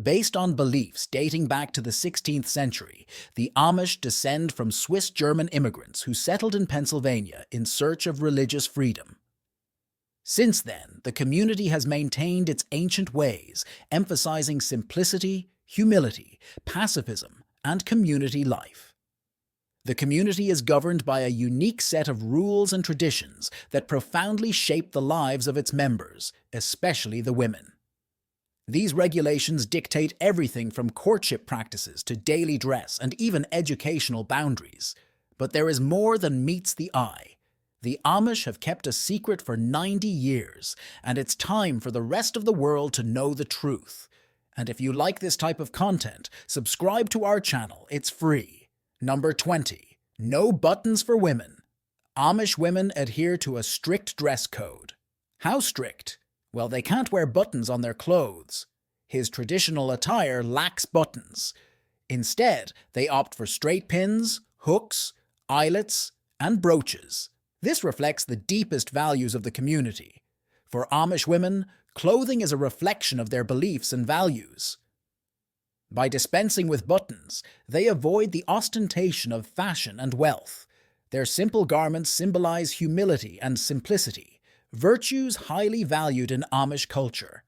Based on beliefs dating back to the 16th century, the Amish descend from Swiss-German immigrants who settled in Pennsylvania in search of religious freedom. Since then, the community has maintained its ancient ways, emphasizing simplicity, humility, pacifism, and community life. The community is governed by a unique set of rules and traditions that profoundly shape the lives of its members, especially the women. These regulations dictate everything from courtship practices to daily dress and even educational boundaries. But there is more than meets the eye. The Amish have kept a secret for 90 years, and it's time for the rest of the world to know the truth. And if you like this type of content, subscribe to our channel. It's free. Number 20. No buttons for women. Amish women adhere to a strict dress code. How strict? Well, they can't wear buttons on their clothes. His traditional attire lacks buttons. Instead, they opt for straight pins, hooks, eyelets, and brooches. This reflects the deepest values of the community. For Amish women, clothing is a reflection of their beliefs and values. By dispensing with buttons, they avoid the ostentation of fashion and wealth. Their simple garments symbolize humility and simplicity, virtues highly valued in Amish culture.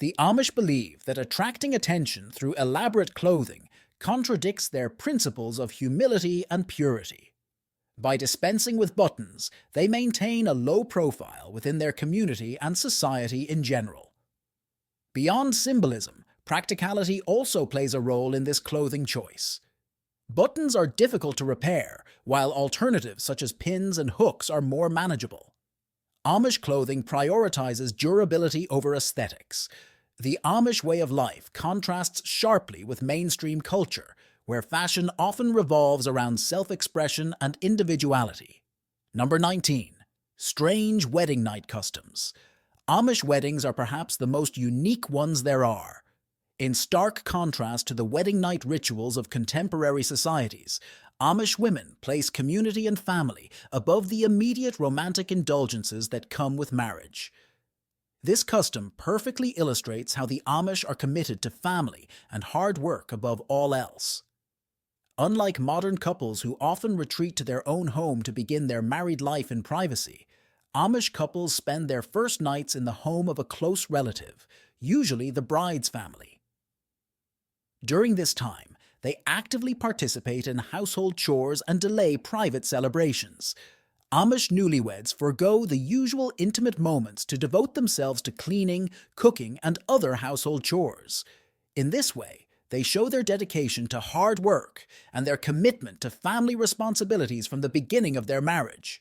The Amish believe that attracting attention through elaborate clothing contradicts their principles of humility and purity. By dispensing with buttons, they maintain a low profile within their community and society in general. Beyond symbolism, practicality also plays a role in this clothing choice. Buttons are difficult to repair, while alternatives such as pins and hooks are more manageable. Amish clothing prioritizes durability over aesthetics. The Amish way of life contrasts sharply with mainstream culture, where fashion often revolves around self-expression and individuality. Number 19. Strange wedding night customs. Amish weddings are perhaps the most unique ones there are. In stark contrast to the wedding night rituals of contemporary societies, Amish women place community and family above the immediate romantic indulgences that come with marriage. This custom perfectly illustrates how the Amish are committed to family and hard work above all else. Unlike modern couples who often retreat to their own home to begin their married life in privacy, Amish couples spend their first nights in the home of a close relative, usually the bride's family. During this time, they actively participate in household chores and delay private celebrations. Amish newlyweds forego the usual intimate moments to devote themselves to cleaning, cooking, and other household chores. In this way, they show their dedication to hard work and their commitment to family responsibilities from the beginning of their marriage.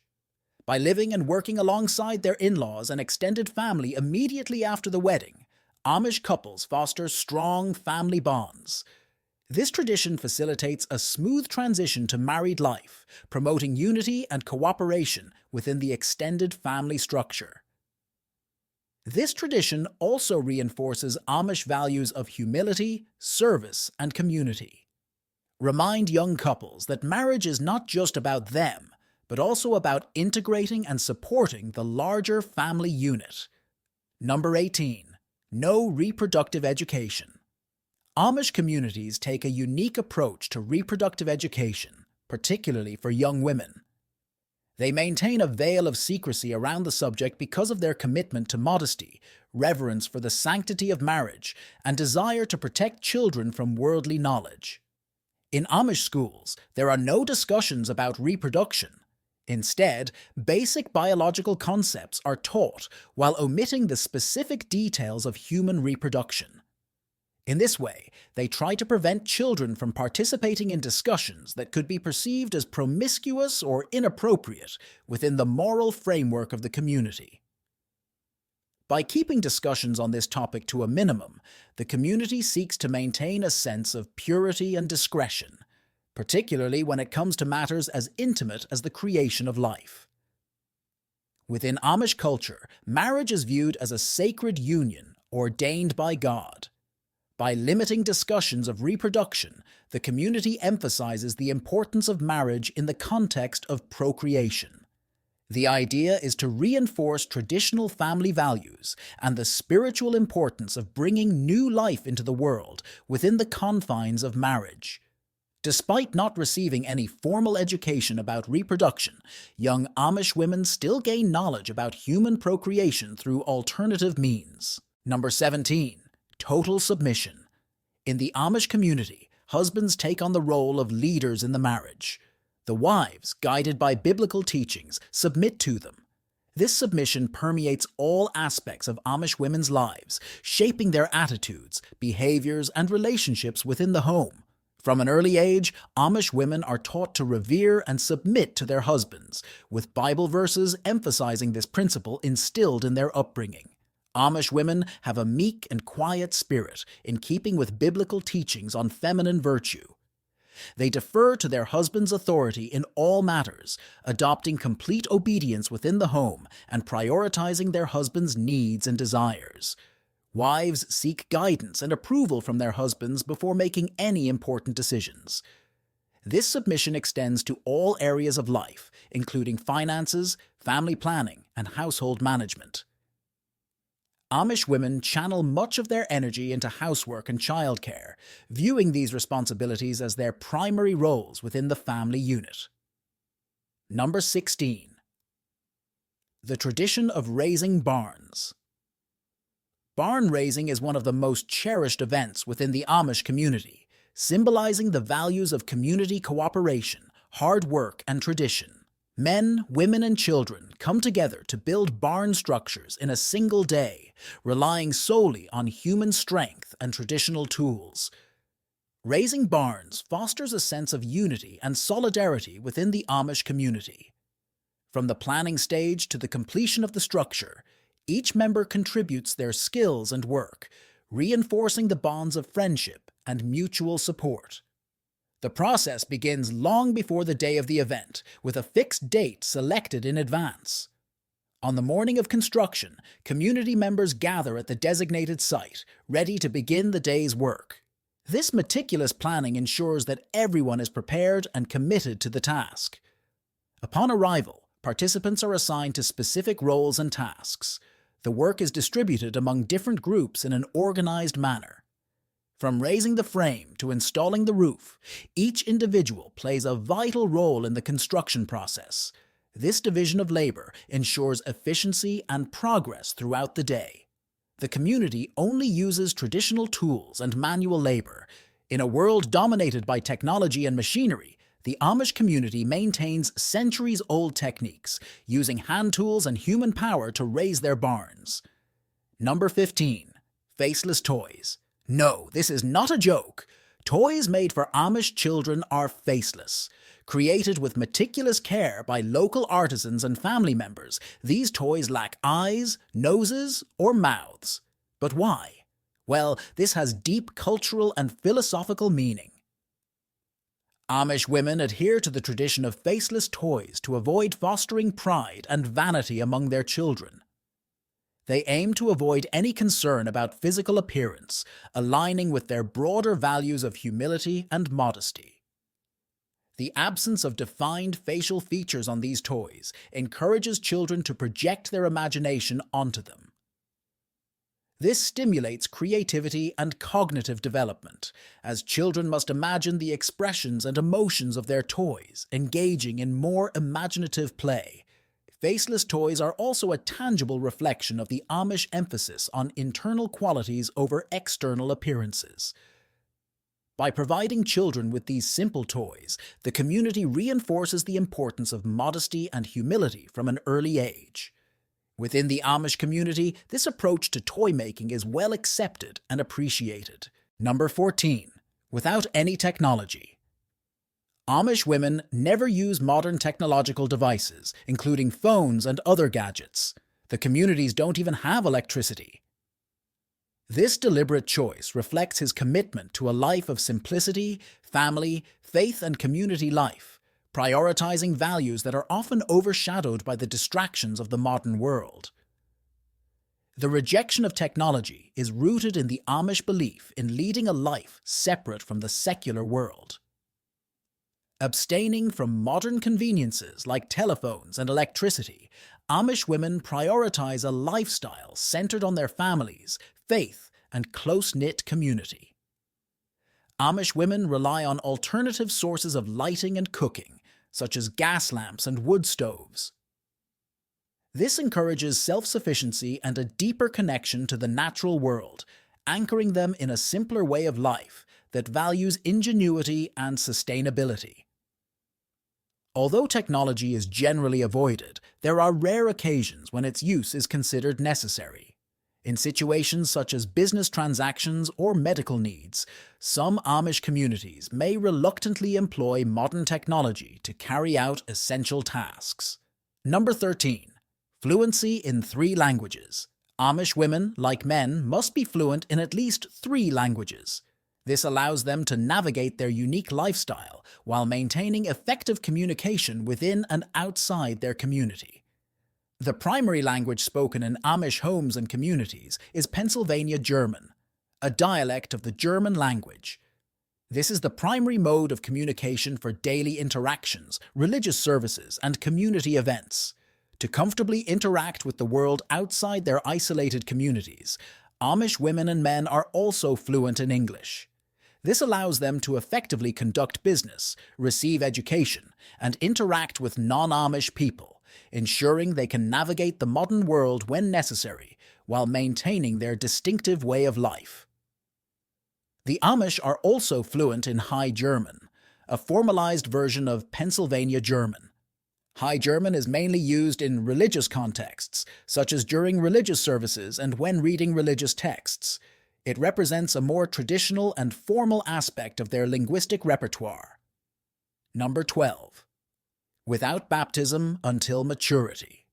By living and working alongside their in-laws and extended family immediately after the wedding, Amish couples foster strong family bonds. This tradition facilitates a smooth transition to married life, promoting unity and cooperation within the extended family structure. This tradition also reinforces Amish values of humility, service, and community. Remind young couples that marriage is not just about them, but also about integrating and supporting the larger family unit. Number 18. No reproductive education. Amish communities take a unique approach to reproductive education, particularly for young women. They maintain a veil of secrecy around the subject because of their commitment to modesty, reverence for the sanctity of marriage, and desire to protect children from worldly knowledge. In Amish schools, there are no discussions about reproduction. Instead, basic biological concepts are taught while omitting the specific details of human reproduction. In this way, they try to prevent children from participating in discussions that could be perceived as promiscuous or inappropriate within the moral framework of the community. By keeping discussions on this topic to a minimum, the community seeks to maintain a sense of purity and discretion, particularly when it comes to matters as intimate as the creation of life. Within Amish culture, marriage is viewed as a sacred union ordained by God. By limiting discussions of reproduction, the community emphasizes the importance of marriage in the context of procreation. The idea is to reinforce traditional family values and the spiritual importance of bringing new life into the world within the confines of marriage. Despite not receiving any formal education about reproduction, young Amish women still gain knowledge about human procreation through alternative means. Number 17. Total submission. In the Amish community, husbands take on the role of leaders in the marriage. The wives, guided by biblical teachings, submit to them. This submission permeates all aspects of Amish women's lives, shaping their attitudes, behaviors, and relationships within the home. From an early age, Amish women are taught to revere and submit to their husbands, with Bible verses emphasizing this principle instilled in their upbringing. Amish women have a meek and quiet spirit in keeping with biblical teachings on feminine virtue. They defer to their husband's authority in all matters, adopting complete obedience within the home and prioritizing their husband's needs and desires. Wives seek guidance and approval from their husbands before making any important decisions. This submission extends to all areas of life, including finances, family planning, and household management. Amish women channel much of their energy into housework and childcare, viewing these responsibilities as their primary roles within the family unit. Number 16. The tradition of raising barns. Barn raising is one of the most cherished events within the Amish community, symbolizing the values of community cooperation, hard work, and tradition. Men, women, and children come together to build barn structures in a single day, relying solely on human strength and traditional tools. Raising barns fosters a sense of unity and solidarity within the Amish community. From the planning stage to the completion of the structure, each member contributes their skills and work, reinforcing the bonds of friendship and mutual support. The process begins long before the day of the event, with a fixed date selected in advance. On the morning of construction, community members gather at the designated site, ready to begin the day's work. This meticulous planning ensures that everyone is prepared and committed to the task. Upon arrival, participants are assigned to specific roles and tasks. The work is distributed among different groups in an organized manner. From raising the frame to installing the roof, each individual plays a vital role in the construction process. This division of labor ensures efficiency and progress throughout the day. The community only uses traditional tools and manual labor. In a world dominated by technology and machinery, the Amish community maintains centuries-old techniques, using hand tools and human power to raise their barns. Number 15. Faceless toys. No, this is not a joke. Toys made for Amish children are faceless. Created with meticulous care by local artisans and family members, these toys lack eyes, noses, or mouths. But why? Well, this has deep cultural and philosophical meaning. Amish women adhere to the tradition of faceless toys to avoid fostering pride and vanity among their children. They aim to avoid any concern about physical appearance, aligning with their broader values of humility and modesty. The absence of defined facial features on these toys encourages children to project their imagination onto them. This stimulates creativity and cognitive development, as children must imagine the expressions and emotions of their toys, engaging in more imaginative play. Faceless toys are also a tangible reflection of the Amish emphasis on internal qualities over external appearances. By providing children with these simple toys, the community reinforces the importance of modesty and humility from an early age. Within the Amish community, this approach to toy making is well accepted and appreciated. Number 14. Without any technology. Amish women never use modern technological devices, including phones and other gadgets. The communities don't even have electricity. This deliberate choice reflects his commitment to a life of simplicity, family, faith, and community life, prioritizing values that are often overshadowed by the distractions of the modern world. The rejection of technology is rooted in the Amish belief in leading a life separate from the secular world. Abstaining from modern conveniences like telephones and electricity, Amish women prioritize a lifestyle centered on their families, faith, and close-knit community. Amish women rely on alternative sources of lighting and cooking, such as gas lamps and wood stoves. This encourages self-sufficiency and a deeper connection to the natural world, anchoring them in a simpler way of life that values ingenuity and sustainability. Although technology is generally avoided, there are rare occasions when its use is considered necessary. In situations such as business transactions or medical needs, some Amish communities may reluctantly employ modern technology to carry out essential tasks. Number 13. Fluency in 3 languages. Amish women, like men, must be fluent in at least 3 languages. This allows them to navigate their unique lifestyle while maintaining effective communication within and outside their community. The primary language spoken in Amish homes and communities is Pennsylvania German, a dialect of the German language. This is the primary mode of communication for daily interactions, religious services, and community events. To comfortably interact with the world outside their isolated communities, Amish women and men are also fluent in English. This allows them to effectively conduct business, receive education, and interact with non-Amish people, ensuring they can navigate the modern world when necessary while maintaining their distinctive way of life. The Amish are also fluent in High German, a formalized version of Pennsylvania German. High German is mainly used in religious contexts, such as during religious services and when reading religious texts. It represents a more traditional and formal aspect of their linguistic repertoire. Number 12. Without baptism until maturity.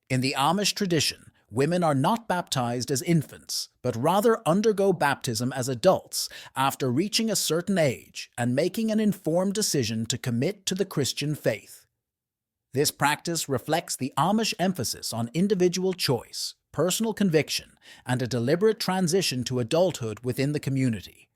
In the Amish tradition, women are not baptized as infants, but rather undergo baptism as adults after reaching a certain age and making an informed decision to commit to the Christian faith. This practice reflects the Amish emphasis on individual choice, personal conviction, and a deliberate transition to adulthood within the community.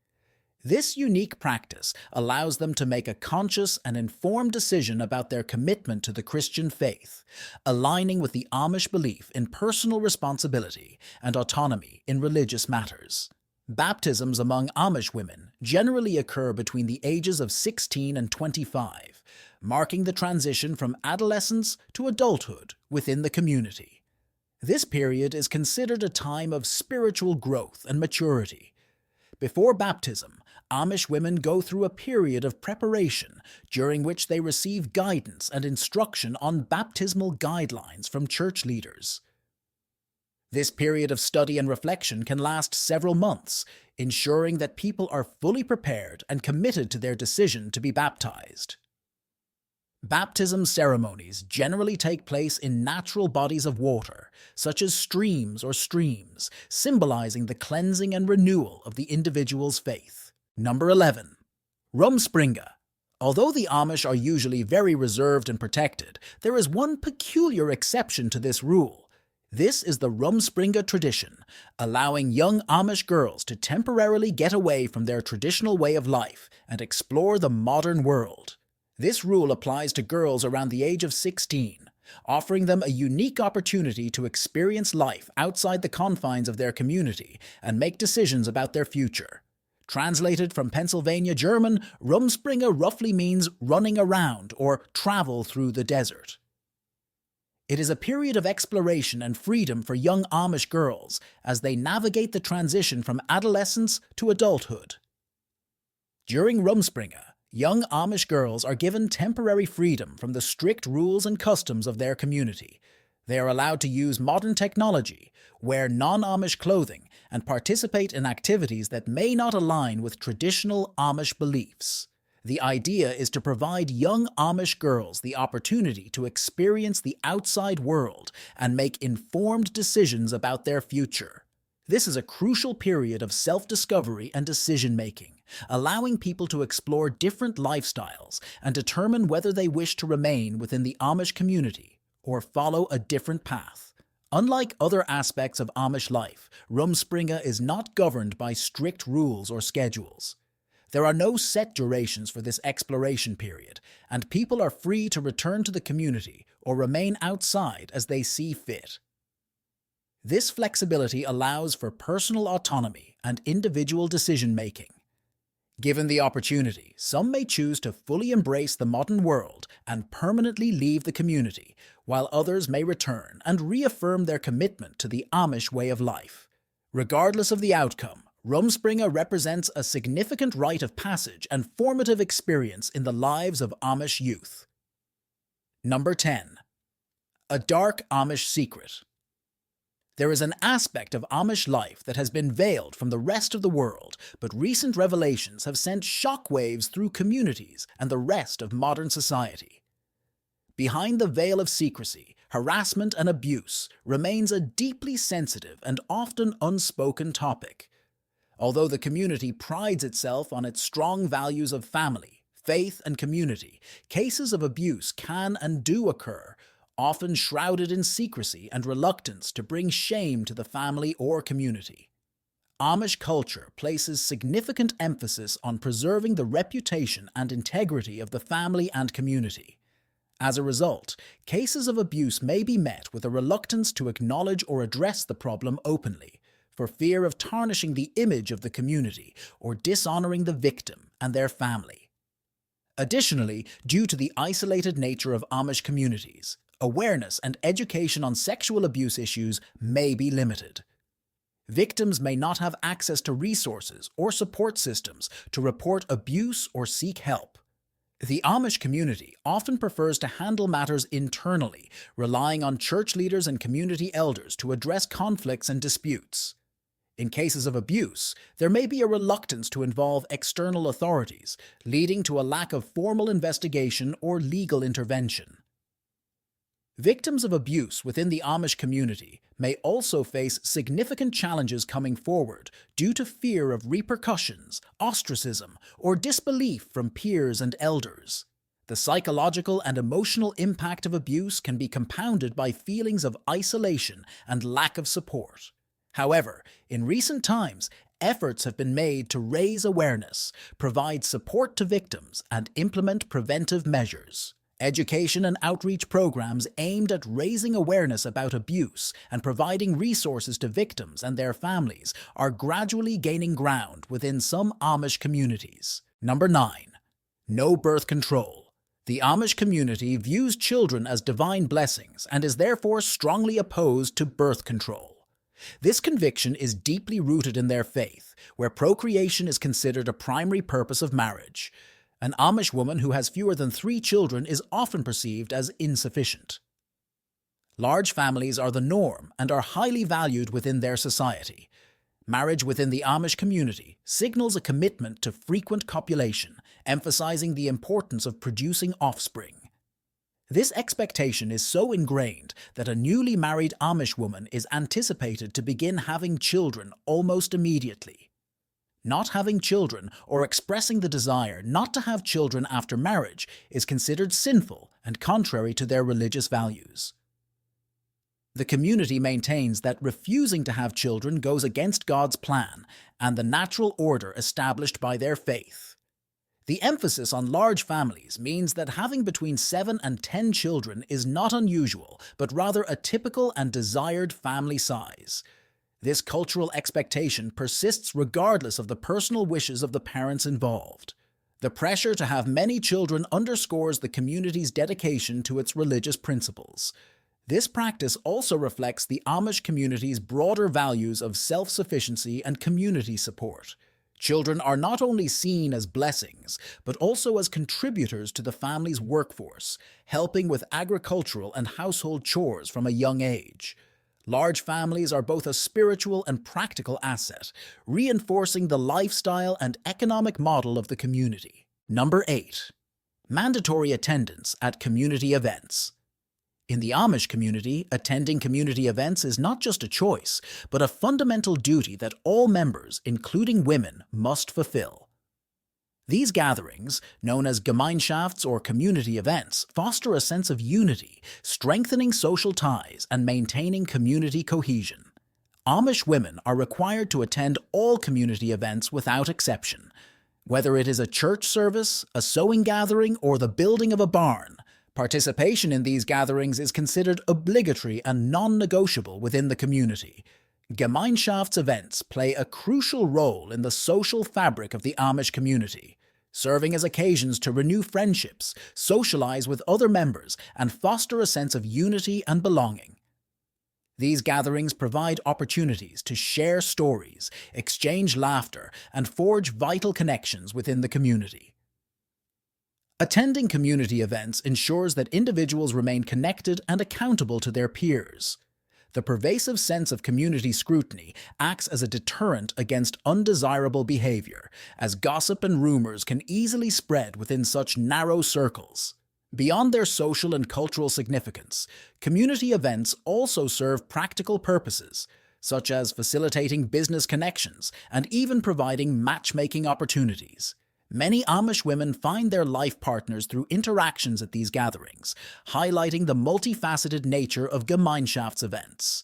This unique practice allows them to make a conscious and informed decision about their commitment to the Christian faith, aligning with the Amish belief in personal responsibility and autonomy in religious matters. Baptisms among Amish women generally occur between the ages of 16 and 25, marking the transition from adolescence to adulthood within the community. This period is considered a time of spiritual growth and maturity. Before baptism, Amish women go through a period of preparation during which they receive guidance and instruction on baptismal guidelines from church leaders. This period of study and reflection can last several months, ensuring that people are fully prepared and committed to their decision to be baptized. Baptism ceremonies generally take place in natural bodies of water, such as streams or streams, symbolizing the cleansing and renewal of the individual's faith. Number 11. Rumspringa. Although the Amish are usually very reserved and protected, there is one peculiar exception to this rule. This is the Rumspringa tradition, allowing young Amish girls to temporarily get away from their traditional way of life and explore the modern world. This rule applies to girls around the age of 16, offering them a unique opportunity to experience life outside the confines of their community and make decisions about their future. Translated from Pennsylvania German, Rumspringa roughly means running around or travel through the desert. It is a period of exploration and freedom for young Amish girls as they navigate the transition from adolescence to adulthood. During Rumspringa, young Amish girls are given temporary freedom from the strict rules and customs of their community. They are allowed to use modern technology, wear non-Amish clothing, and participate in activities that may not align with traditional Amish beliefs. The idea is to provide young Amish girls the opportunity to experience the outside world and make informed decisions about their future. This is a crucial period of self-discovery and decision-making, allowing people to explore different lifestyles and determine whether they wish to remain within the Amish community or follow a different path. Unlike other aspects of Amish life, Rumspringa is not governed by strict rules or schedules. There are no set durations for this exploration period, and people are free to return to the community or remain outside as they see fit. This flexibility allows for personal autonomy and individual decision-making. Given the opportunity, some may choose to fully embrace the modern world and permanently leave the community, while others may return and reaffirm their commitment to the Amish way of life. Regardless of the outcome, Rumspringa represents a significant rite of passage and formative experience in the lives of Amish youth. Number 10. A dark Amish secret. There is an aspect of Amish life that has been veiled from the rest of the world, but recent revelations have sent shockwaves through communities and the rest of modern society. Behind the veil of secrecy, harassment and abuse remains a deeply sensitive and often unspoken topic. Although the community prides itself on its strong values of family, faith, and community, cases of abuse can and do occur, often shrouded in secrecy and reluctance to bring shame to the family or community. Amish culture places significant emphasis on preserving the reputation and integrity of the family and community. As a result, cases of abuse may be met with a reluctance to acknowledge or address the problem openly, for fear of tarnishing the image of the community or dishonoring the victim and their family. Additionally, due to the isolated nature of Amish communities, awareness and education on sexual abuse issues may be limited. Victims may not have access to resources or support systems to report abuse or seek help. The Amish community often prefers to handle matters internally, relying on church leaders and community elders to address conflicts and disputes. In cases of abuse, there may be a reluctance to involve external authorities, leading to a lack of formal investigation or legal intervention. Victims of abuse within the Amish community may also face significant challenges coming forward due to fear of repercussions, ostracism, or disbelief from peers and elders. The psychological and emotional impact of abuse can be compounded by feelings of isolation and lack of support. However, in recent times, efforts have been made to raise awareness, provide support to victims, and implement preventive measures. Education and outreach programs aimed at raising awareness about abuse and providing resources to victims and their families are gradually gaining ground within some Amish communities. Number 9. No birth control. The Amish community views children as divine blessings and is therefore strongly opposed to birth control. This conviction is deeply rooted in their faith, where procreation is considered a primary purpose of marriage. An Amish woman who has fewer than 3 children is often perceived as insufficient. Large families are the norm and are highly valued within their society. Marriage within the Amish community signals a commitment to frequent copulation, emphasizing the importance of producing offspring. This expectation is so ingrained that a newly married Amish woman is anticipated to begin having children almost immediately. Not having children or expressing the desire not to have children after marriage is considered sinful and contrary to their religious values. The community maintains that refusing to have children goes against God's plan and the natural order established by their faith. The emphasis on large families means that having between 7 and 10 children is not unusual, but rather a typical and desired family size. This cultural expectation persists regardless of the personal wishes of the parents involved. The pressure to have many children underscores the community's dedication to its religious principles. This practice also reflects the Amish community's broader values of self-sufficiency and community support. Children are not only seen as blessings, but also as contributors to the family's workforce, helping with agricultural and household chores from a young age. Large families are both a spiritual and practical asset, reinforcing the lifestyle and economic model of the community. Number 8. Mandatory attendance at community events. In the Amish community, attending community events is not just a choice, but a fundamental duty that all members, including women, must fulfill. These gatherings, known as Gemeinschafts or community events, foster a sense of unity, strengthening social ties and maintaining community cohesion. Amish women are required to attend all community events without exception. Whether it is a church service, a sewing gathering, or the building of a barn, participation in these gatherings is considered obligatory and non-negotiable within the community. Gemeinschafts events play a crucial role in the social fabric of the Amish community, serving as occasions to renew friendships, socialize with other members, and foster a sense of unity and belonging. These gatherings provide opportunities to share stories, exchange laughter, and forge vital connections within the community. Attending community events ensures that individuals remain connected and accountable to their peers. The pervasive sense of community scrutiny acts as a deterrent against undesirable behavior, as gossip and rumors can easily spread within such narrow circles. Beyond their social and cultural significance, community events also serve practical purposes, such as facilitating business connections and even providing matchmaking opportunities. Many Amish women find their life partners through interactions at these gatherings, highlighting the multifaceted nature of Gemeinschafts events.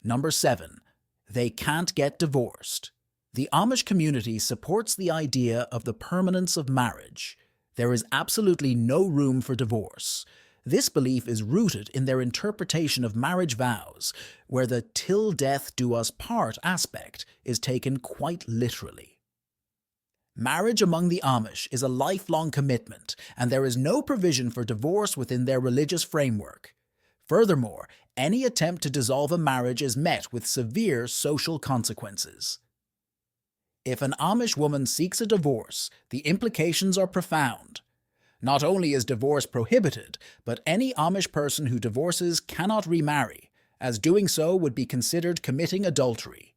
Number 7. They can't get divorced. The Amish community supports the idea of the permanence of marriage. There is absolutely no room for divorce. This belief is rooted in their interpretation of marriage vows, where the "till death do us part" aspect is taken quite literally. Marriage among the Amish is a lifelong commitment, and there is no provision for divorce within their religious framework. Furthermore, any attempt to dissolve a marriage is met with severe social consequences. If an Amish woman seeks a divorce, the implications are profound. Not only is divorce prohibited, but any Amish person who divorces cannot remarry, as doing so would be considered committing adultery.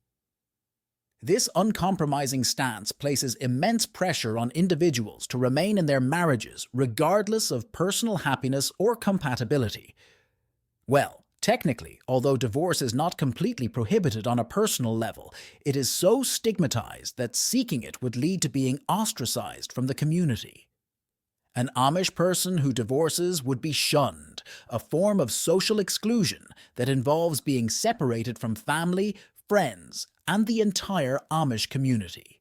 This uncompromising stance places immense pressure on individuals to remain in their marriages regardless of personal happiness or compatibility. Well, technically, although divorce is not completely prohibited on a personal level, it is so stigmatized that seeking it would lead to being ostracized from the community. An Amish person who divorces would be shunned, a form of social exclusion that involves being separated from family, friends, and the entire Amish community.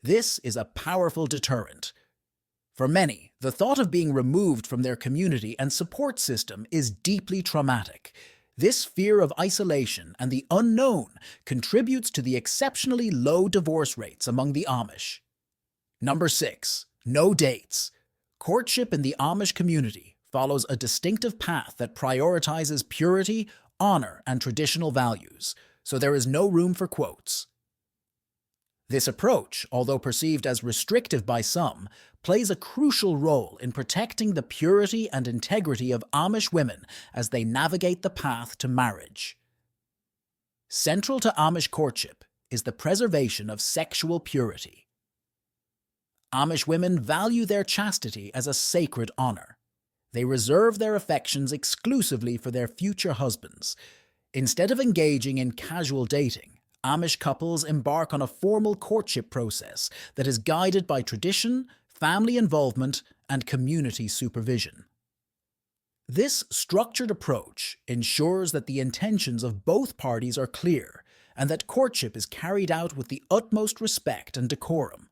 This is a powerful deterrent. For many, the thought of being removed from their community and support system is deeply traumatic. This fear of isolation and the unknown contributes to the exceptionally low divorce rates among the Amish. Number 6. No dates. Courtship in the Amish community follows a distinctive path that prioritizes purity, honor, and traditional values, so there is no room for quotes. This approach, although perceived as restrictive by some, plays a crucial role in protecting the purity and integrity of Amish women as they navigate the path to marriage. Central to Amish courtship is the preservation of sexual purity. Amish women value their chastity as a sacred honor. They reserve their affections exclusively for their future husbands. Instead of engaging in casual dating, Amish couples embark on a formal courtship process that is guided by tradition, family involvement, and community supervision. This structured approach ensures that the intentions of both parties are clear and that courtship is carried out with the utmost respect and decorum.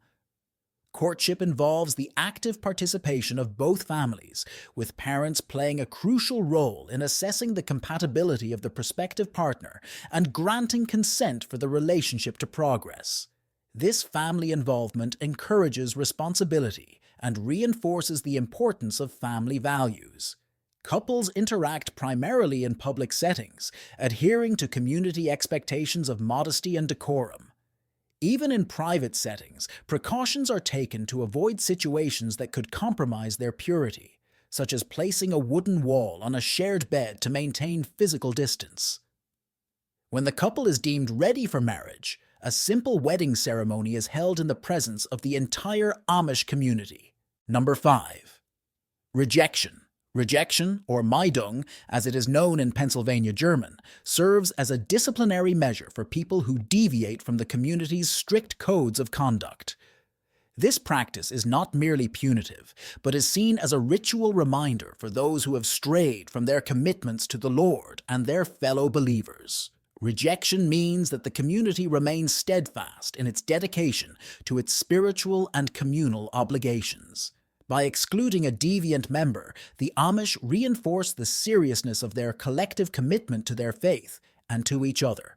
Courtship involves the active participation of both families, with parents playing a crucial role in assessing the compatibility of the prospective partner and granting consent for the relationship to progress. This family involvement encourages responsibility and reinforces the importance of family values. Couples interact primarily in public settings, adhering to community expectations of modesty and decorum. Even in private settings, precautions are taken to avoid situations that could compromise their purity, such as placing a wooden wall on a shared bed to maintain physical distance. When the couple is deemed ready for marriage, a simple wedding ceremony is held in the presence of the entire Amish community. Number 5. Rejection. Rejection, or Meidung, as it is known in Pennsylvania German, serves as a disciplinary measure for people who deviate from the community's strict codes of conduct. This practice is not merely punitive, but is seen as a ritual reminder for those who have strayed from their commitments to the Lord and their fellow believers. Rejection means that the community remains steadfast in its dedication to its spiritual and communal obligations. By excluding a deviant member, the Amish reinforce the seriousness of their collective commitment to their faith and to each other.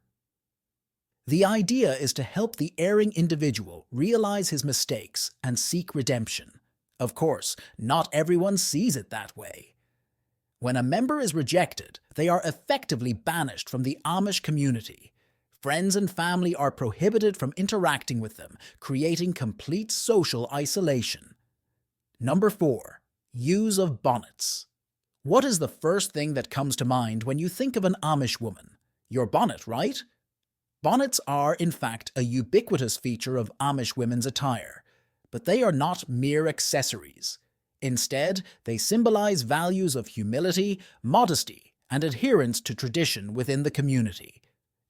The idea is to help the erring individual realize his mistakes and seek redemption. Of course, not everyone sees it that way. When a member is rejected, they are effectively banished from the Amish community. Friends and family are prohibited from interacting with them, creating complete social isolation. Number 4. Use of bonnets. What is the first thing that comes to mind when you think of an Amish woman? Your bonnet, right? Bonnets are, in fact, a ubiquitous feature of Amish women's attire, but they are not mere accessories. Instead, they symbolize values of humility, modesty, and adherence to tradition within the community.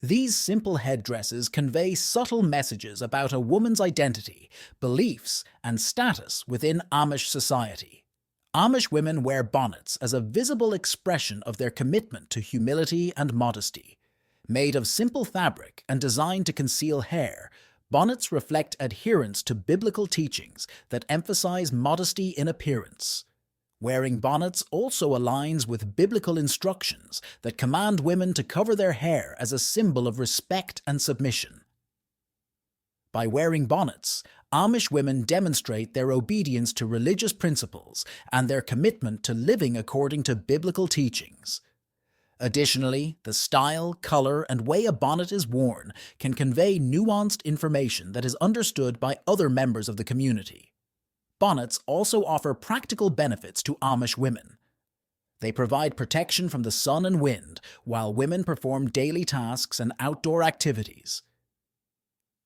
These simple headdresses convey subtle messages about a woman's identity, beliefs, and status within Amish society. Amish women wear bonnets as a visible expression of their commitment to humility and modesty. Made of simple fabric and designed to conceal hair, bonnets reflect adherence to biblical teachings that emphasize modesty in appearance. Wearing bonnets also aligns with biblical instructions that command women to cover their hair as a symbol of respect and submission. By wearing bonnets, Amish women demonstrate their obedience to religious principles and their commitment to living according to biblical teachings. Additionally, the style, color, and way a bonnet is worn can convey nuanced information that is understood by other members of the community. Bonnets also offer practical benefits to Amish women. They provide protection from the sun and wind, while women perform daily tasks and outdoor activities.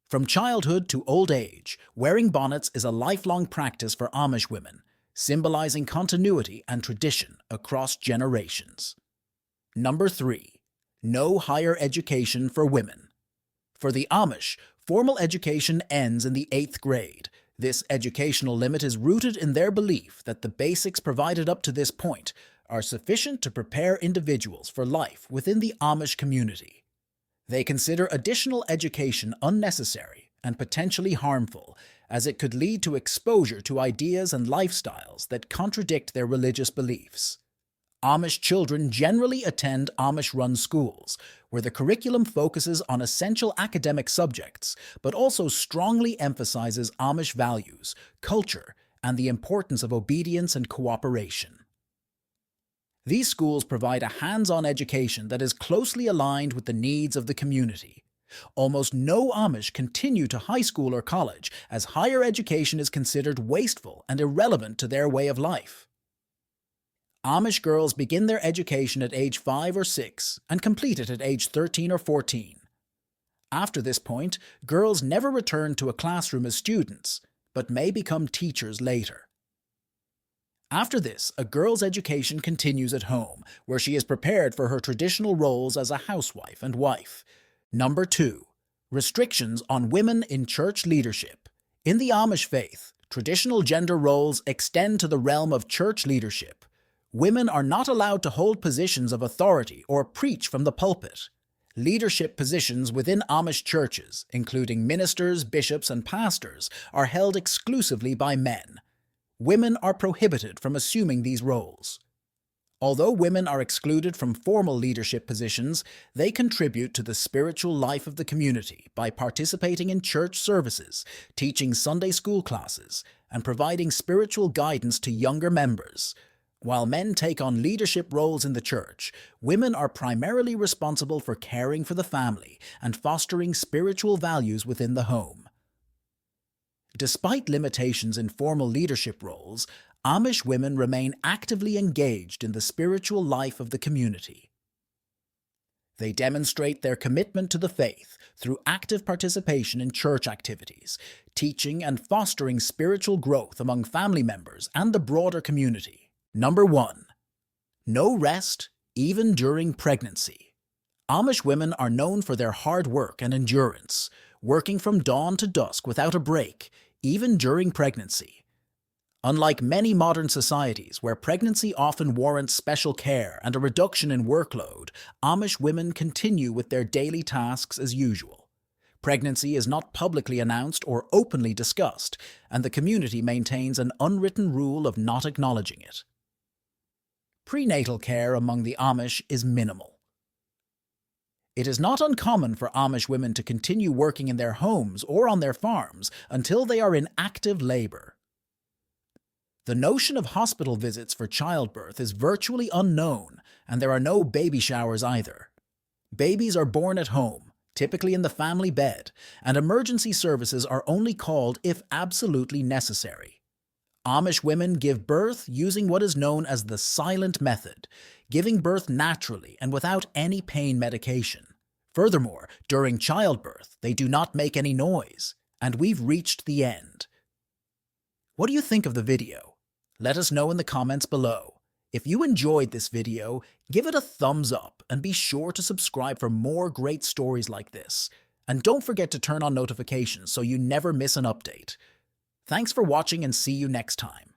From childhood to old age, wearing bonnets is a lifelong practice for Amish women, symbolizing continuity and tradition across generations. Number 3. No higher education for women. For the Amish, formal education ends in the 8th grade. This educational limit is rooted in their belief that the basics provided up to this point are sufficient to prepare individuals for life within the Amish community. They consider additional education unnecessary and potentially harmful, as it could lead to exposure to ideas and lifestyles that contradict their religious beliefs. Amish children generally attend Amish-run schools, where the curriculum focuses on essential academic subjects, but also strongly emphasizes Amish values, culture, and the importance of obedience and cooperation. These schools provide a hands-on education that is closely aligned with the needs of the community. Almost no Amish continue to high school or college, as higher education is considered wasteful and irrelevant to their way of life. Amish girls begin their education at age 5 or 6 and complete it at age 13 or 14. After this point, girls never return to a classroom as students, but may become teachers later. After this, a girl's education continues at home, where she is prepared for her traditional roles as a housewife and wife. Number 2. Restrictions on women in church leadership. In the Amish faith, traditional gender roles extend to the realm of church leadership. Women are not allowed to hold positions of authority or preach from the pulpit. Leadership positions within Amish churches, including ministers, bishops, and pastors, are held exclusively by men. Women are prohibited from assuming these roles. Although women are excluded from formal leadership positions, they contribute to the spiritual life of the community by participating in church services, teaching Sunday school classes, and providing spiritual guidance to younger members. While men take on leadership roles in the church, women are primarily responsible for caring for the family and fostering spiritual values within the home. Despite limitations in formal leadership roles, Amish women remain actively engaged in the spiritual life of the community. They demonstrate their commitment to the faith through active participation in church activities, teaching and fostering spiritual growth among family members and the broader community. Number 1. No rest, even during pregnancy. Amish women are known for their hard work and endurance, working from dawn to dusk without a break, even during pregnancy. Unlike many modern societies where pregnancy often warrants special care and a reduction in workload, Amish women continue with their daily tasks as usual. Pregnancy is not publicly announced or openly discussed, and the community maintains an unwritten rule of not acknowledging it. Prenatal care among the Amish is minimal. It is not uncommon for Amish women to continue working in their homes or on their farms until they are in active labor. The notion of hospital visits for childbirth is virtually unknown, and there are no baby showers either. Babies are born at home, typically in the family bed, and emergency services are only called if absolutely necessary. Amish women give birth using what is known as the silent method, giving birth naturally and without any pain medication. Furthermore, during childbirth, they do not make any noise, and we've reached the end. What do you think of the video? Let us know in the comments below. If you enjoyed this video, give it a thumbs up and be sure to subscribe for more great stories like this. And don't forget to turn on notifications so you never miss an update. Thanks for watching and see you next time.